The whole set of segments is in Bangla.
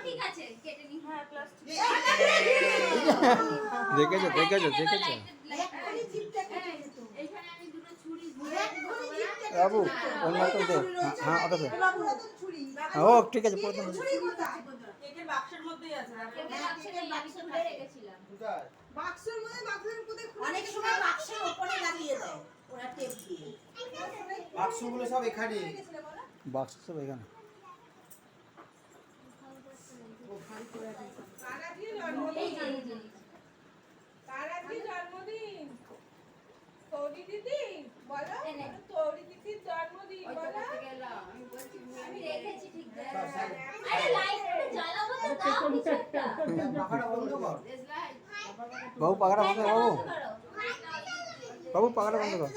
ঠিক আছে কেটে নি। হ্যাঁ প্লাস্টিক দেখেছো এইখানে আমি দুটো ছুরি বাবু অন্যটা দে। হ্যাঁ ওটা দে। ও ঠিক আছে পরে কেকের বাক্সের মধ্যেই আছে। কেটে বাক্সে নেই, আমি খুলে রেখেছিলাম। বাক্সের মধ্যে অনেক সময় বাক্সের উপরে লাগিয়ে দেয় ওরা টেপ দিয়ে। বাক্সগুলো সব এখানে। বাক্স সব এখানে। এই যে কার আজকে জন্মদিন? তৌরি দিদি বলো, এনে। তৌরি দিদির জন্মদিন বলো। আমি রেখেছি ঠিক আছে। আরে লাইট জ্বালাবো তো দাও কিছু একটা। পাখাটা বন্ধ কর। বাবু পাখাটা বন্ধ কর বাবু। বাবু পাখাটা বন্ধ কর।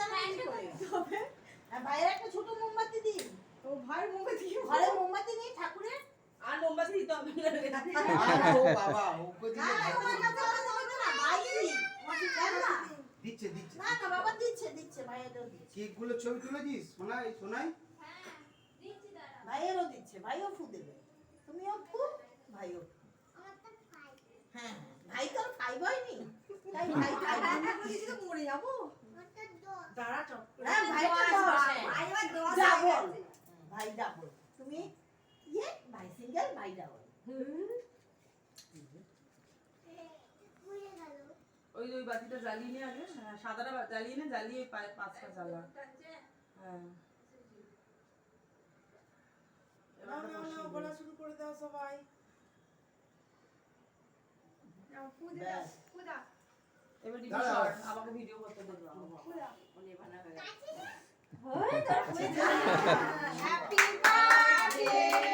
ভাইয়ের একটা ছোট মোমবাতি দিন। ও ভাইয়ের মোমবাতি ঘরে মোমবাতি নেই ঠাকুরের? আর মোমবাতি দিতে হবে না। ও বাবা ওকে না দিলে তোমার কাছে আছে না ভাই দিচ্ছে না বাবা দিচ্ছে ভাইয়েরও দিচ্ছে। কেকগুলো ছবি তুলেছিস সোনাই হ্যাঁ দিচ্ছি দাঁড়া। ভাইয়েরও দিচ্ছে ভাইও ফু দেবে। তুমিও ফু ভাইও ফু। হ্যাঁ ভাই তো ফাইভ হয়নি তাই ভাই তো মরে যাবো। দাঁড়া চপ হ্যাঁ ভাই তো ডাবল ভাই ডাবল তুমি ইয়ে ভাই সিঙ্গেল ভাই ডাবল ওই ওই বাতিটা জ্বালিয়ে নে আগে, সাদাটা জ্বালিয়ে নে, জ্বালিয়ে পাঁচটা জ্বালা। হ্যাঁ না বলা শুরু করে দাও সবাই। এবার ডিপি শট আমাকে ভিডিও করতে দেবে। Happy birthday